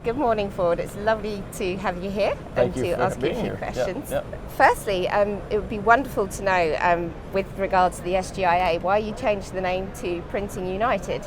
Good morning, Ford. It's lovely to have you here Thank and you to for ask you a being few here. questions. Yeah. Firstly, it would be wonderful to know, with regards to the SGIA, why you changed the name to Printing United.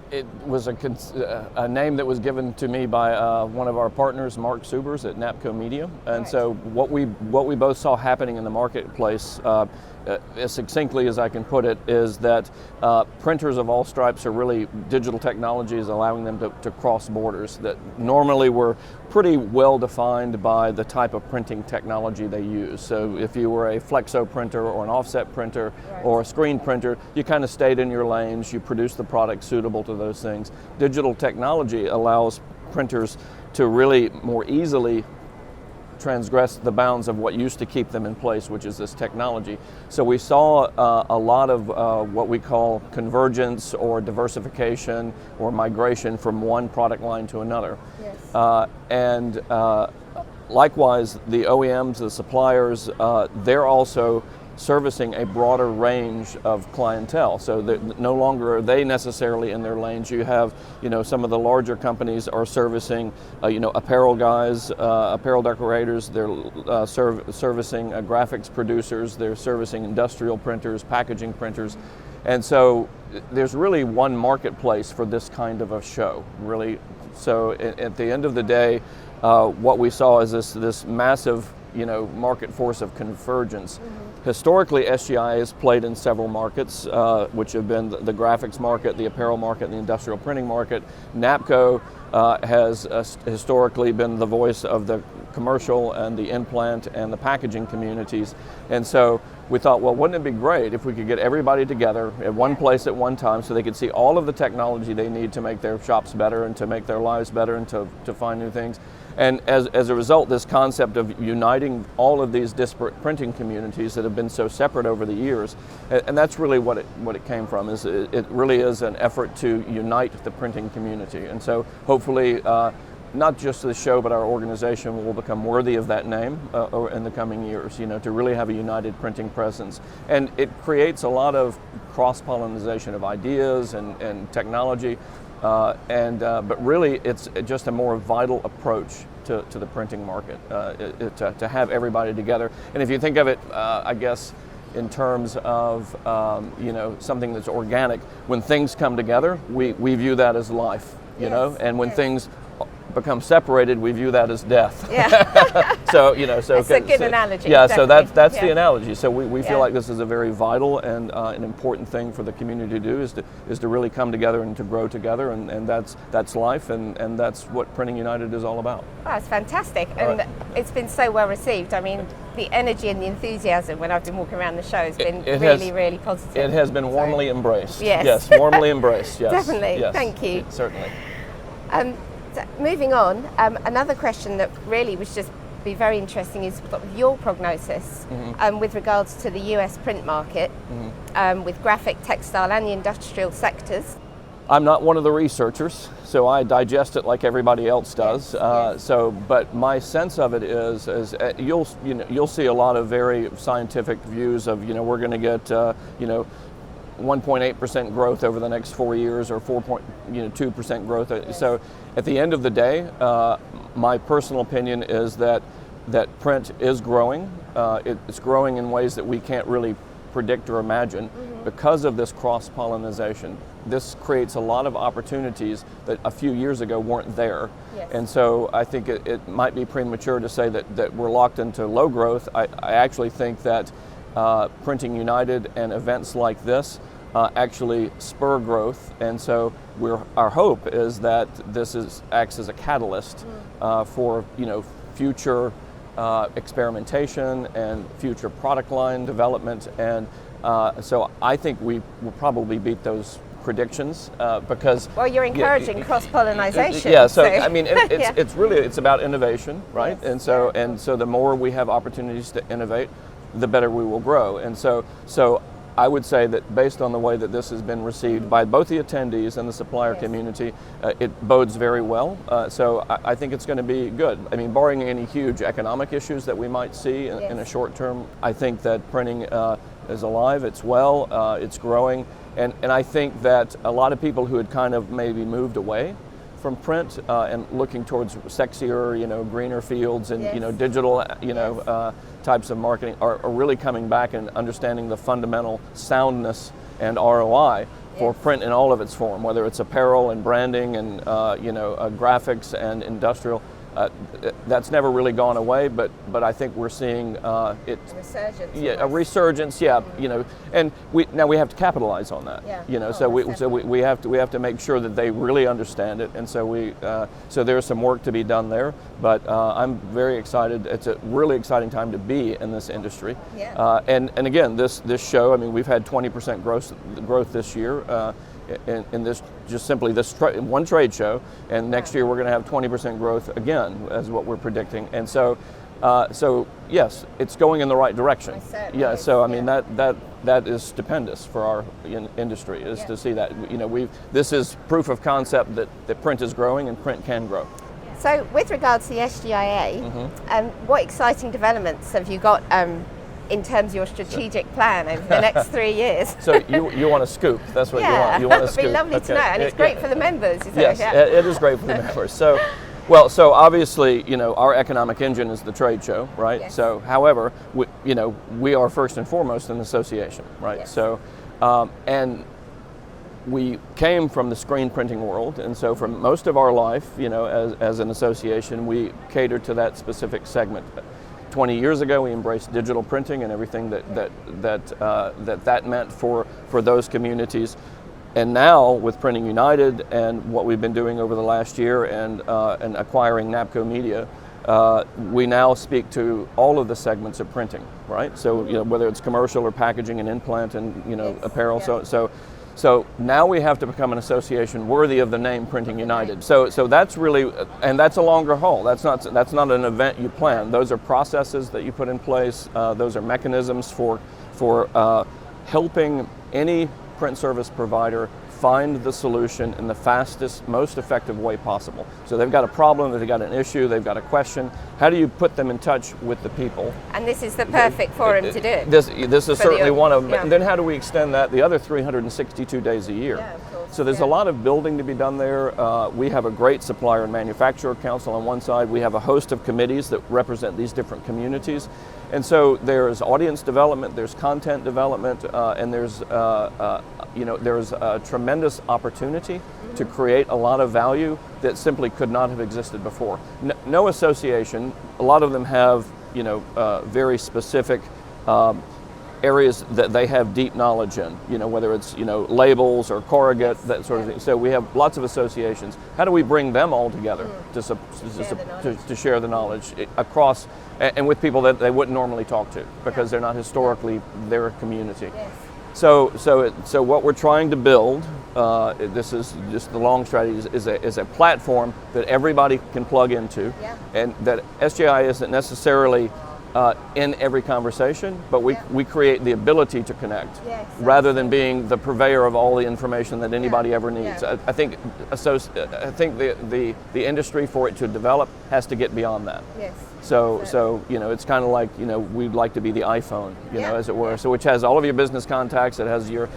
It was a name that was given to me by one of our partners, Mark Subers at NAPCO Media, and Right. so what we both saw happening in the marketplace, as succinctly as I can put it, is that printers of all stripes are really digital technologies allowing them to cross borders that normally were pretty well defined by the type of printing technology they use. So if you were a flexo printer or an offset printer Right. or a screen printer, you kind of stayed in your lanes, you produced the product suitable to those things. Digital technology allows printers to really more easily transgress the bounds of what used to keep them in place, which is this technology. So we saw a lot of what we call convergence or diversification or migration from one product line to another. Yes. Likewise, the OEMs, the suppliers, they're also servicing a broader range of clientele. So no longer are they necessarily in their lanes. You have, some of the larger companies are servicing, apparel guys, apparel decorators. They're servicing graphics producers. They're servicing industrial printers, packaging printers. And so there's really one marketplace for this kind of a show, really. So at the end of the day, what we saw is this massive, market force of convergence. Historically, SGIA has played in several markets, which have been the graphics market, the apparel market, the industrial printing market. NAPCO has historically been the voice of the commercial and the implant and the packaging communities. And so we thought, well, wouldn't it be great if we could get everybody together at one place at one time so they could see all of the technology they need to make their shops better and to make their lives better and to find new things. And as a result, this concept of uniting all of these disparate printing communities that have been so separate over the years, and that's really what it came from, is it really is an effort to unite the printing community. And so hopefully, not just the show, but our organization will become worthy of that name in the coming years, to really have a united printing presence. And it creates a lot of cross-pollination of ideas and technology. But really, it's just a more vital approach to the printing market, to have everybody together. And if you think of it, I guess, in terms of something that's organic, when things come together, we view that as life, and when things become separated, we view that as death. Yeah. So That's a good analogy. Yeah, definitely. so that's Yeah. the analogy. So we feel like this is a very vital and an important thing for the community to do, is to really come together and to grow together, and that's life, and that's what Printing United is all about. Oh, that's fantastic, All and right. it's been so well received. I mean, the energy and the enthusiasm when I've been walking around the show has been really positive. It has been warmly embraced. Yes. Yes, warmly embraced. Yes. Definitely. Yes. Thank you. Certainly. So moving on, another question that really was just be very interesting is your prognosis with regards to the US print market, with graphic, textile and the industrial sectors. I'm not one of the researchers, so I digest it like everybody else does. Yes. But my sense of it is you'll see a lot of very scientific views of we're going to get 1.8% growth over the next 4 years, or 2% growth. Yes. So at the end of the day, my personal opinion is that print is growing. It's growing in ways that we can't really predict or imagine because of this cross-pollination. This creates a lot of opportunities that a few years ago weren't there. Yes. And so I think it might be premature to say that we're locked into low growth. I actually think that Printing United and events like this actually spur growth, and so our hope is that this acts as a catalyst for future experimentation and future product line development, and so I think we will probably beat those predictions because You're encouraging cross-pollination. Yeah, so I mean, it's Yeah. really about innovation, right? Yes. And so the more we have opportunities to innovate, the better we will grow. And so I would say that based on the way that this has been received by both the attendees and the supplier community, it bodes very well. So I think it's going to be good. I mean, barring any huge economic issues that we might see in a short term, I think that printing is alive, it's well, it's growing. And I think that a lot of people who had kind of maybe moved away from print and looking towards sexier, greener fields and digital, types of marketing are really coming back and understanding the fundamental soundness and ROI for print in all of its form, whether it's apparel and branding and graphics and industrial. That's never really gone away, but I think we're seeing it. Resurgence. A resurgence. And we have to capitalize on that. So we have to make sure that they really understand it, and so there's some work to be done there. But I'm very excited. It's a really exciting time to be in this industry. And again, this show. I mean, we've had 20% growth this year. In this, just simply this one trade show, and next year we're going to have 20% growth again, as what we're predicting. And so yes, it's going in the right direction. So I mean that is stupendous for our industry, is to see that. This is proof of concept that print is growing and print can grow. So with regards to the SGIA, what exciting developments have you got in terms of your strategic plan over the next 3 years? So you want a scoop? That's what you want. You want a scoop. It'd be lovely to know, and it's great for the members. Yes, it is great for the members. So obviously, our economic engine is the trade show, right? Yes. So, however, we are first and foremost an association, right? Yes. So, and we came from the screen printing world, and so for most of our life, as an association, we catered to that specific segment. 20 years ago, we embraced digital printing and everything that meant for those communities. And now, with Printing United and what we've been doing over the last year and acquiring NAPCO Media, we now speak to all of the segments of printing, right? So whether it's commercial or packaging and implant and apparel. So now we have to become an association worthy of the name Printing United. So that's really, and that's a longer haul. That's not an event you plan. Those are processes that you put in place. Those are mechanisms for helping any print service provider find the solution in the fastest, most effective way possible. So they've got a problem, they've got an issue, they've got a question. How do you put them in touch with the people? And this is the perfect forum to do it. This is certainly one of them. And then how do we extend that the other 362 days a year? Yeah, of course. So there's a lot of building to be done there. We have a great supplier and manufacturer council on one side. We have a host of committees that represent these different communities. And so there's audience development, there's content development, and there's a tremendous opportunity to create a lot of value that simply could not have existed before. No association, a lot of them have very specific areas that they have deep knowledge in, whether it's labels or corrugate, that sort of thing. So we have lots of associations. How do we bring them all together to share the knowledge across and with people that they wouldn't normally talk to because they're not historically their community? Yes. So what we're trying to build, this is just the long strategy, is a platform that everybody can plug into, and that SGI isn't necessarily in every conversation, but we create the ability to connect rather than being the purveyor of all the information that anybody ever needs. I think the industry, for it to develop, has to get beyond that. Yes. So it's kind of like we'd like to be the iPhone, as it were. So which has all of your business contacts. It has your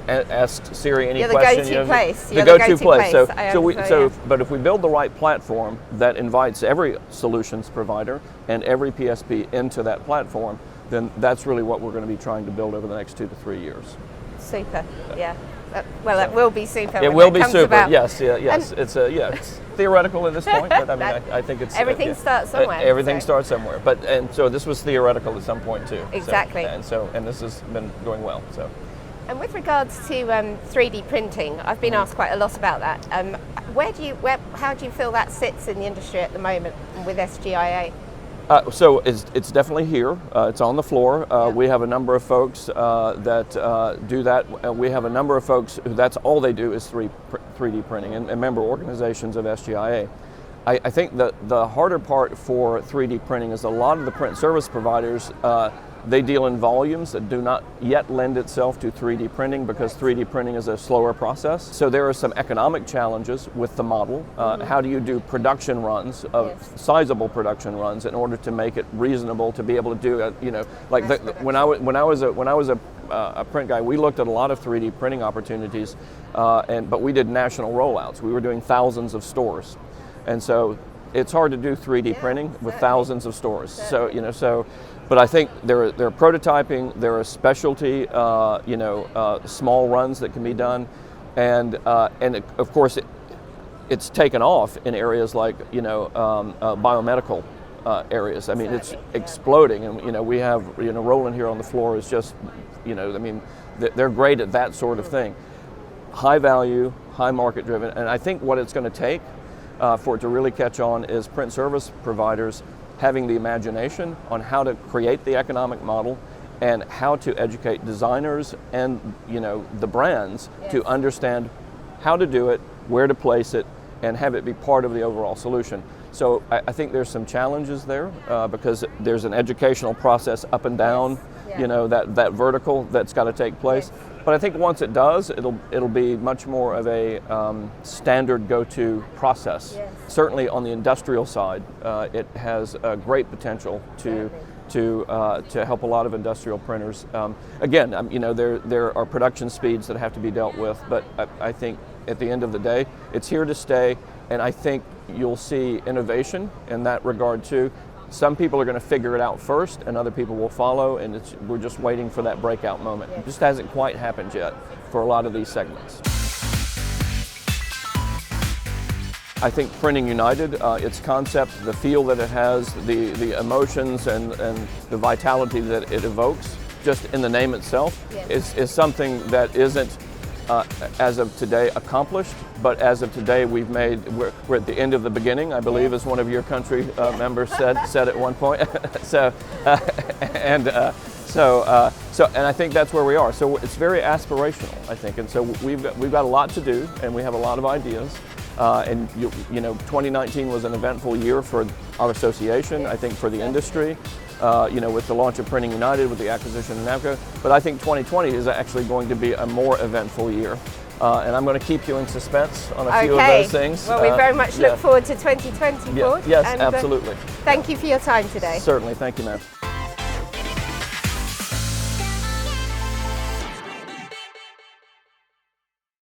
ask Siri any question. The go-to place. The go-to place. But if we build the right platform that invites every solutions provider and every PSP into that platform, then that's really what we're going to be trying to build over the next 2 to 3 years. Super. Yeah. It will be super. It will be super. About. Yes. It's theoretical at this point, but I mean, I think it's everything starts somewhere. Everything starts somewhere, and so this was theoretical at some point too. Exactly. And this has been going well. So. And with regards to 3D printing, I've been asked quite a lot about that. How do you feel that sits in the industry at the moment with SGIA? So it's definitely here. It's on the floor. We have a number of folks that do that. We have a number of folks who that's all they do is 3D printing and member organizations of SGIA. I think that the harder part for 3D printing is a lot of the print service providers, they deal in volumes that do not yet lend itself to 3D printing because 3D printing is a slower process. So there are some economic challenges with the model. How do you do production runs, sizable production runs, in order to make it reasonable to be able to do when I was a print guy, we looked at a lot of 3D printing opportunities, but we did national rollouts. We were doing thousands of stores, and so it's hard to do 3D printing with thousands of stores. So, but I think there are prototyping, there are specialty, small runs that can be done, and of course it's taken off in areas like biomedical areas. I mean, it's exploding, and we have Roland here on the floor is just, they're great at that sort of thing. High value, high market driven, and I think what it's going to take for it to really catch on is print service providers having the imagination on how to create the economic model and how to educate designers and the brands to understand how to do it, where to place it, and have it be part of the overall solution. So I think there's some challenges there because there's an educational process up and down, that vertical that's got to take place. But I think once it does, it'll be much more of a standard go-to process. Certainly on the industrial side, it has a great potential to help a lot of industrial printers. Again, there are production speeds that have to be dealt with, but I think at the end of the day, it's here to stay, and I think you'll see innovation in that regard too. Some people are going to figure it out first, and other people will follow, and we're just waiting for that breakout moment. It just hasn't quite happened yet for a lot of these segments. I think Printing United, its concept, the feel that it has, the emotions and the vitality that it evokes, just in the name itself, is something that isn't, as of today, accomplished, but as of today we're at the end of the beginning, I believe, as one of your country members said at one point. And I think that's where we are. So it's very aspirational, I think, and so we've got a lot to do, and we have a lot of ideas. And 2019 was an eventful year for our association, I think for the industry, with the launch of Printing United, with the acquisition of NAVCO. But I think 2020 is actually going to be a more eventful year. And I'm going to keep you in suspense on a few of those things. Well, we very much look forward to 2020, Ford. Yes, absolutely. Thank you for your time today. Certainly. Thank you, ma'am.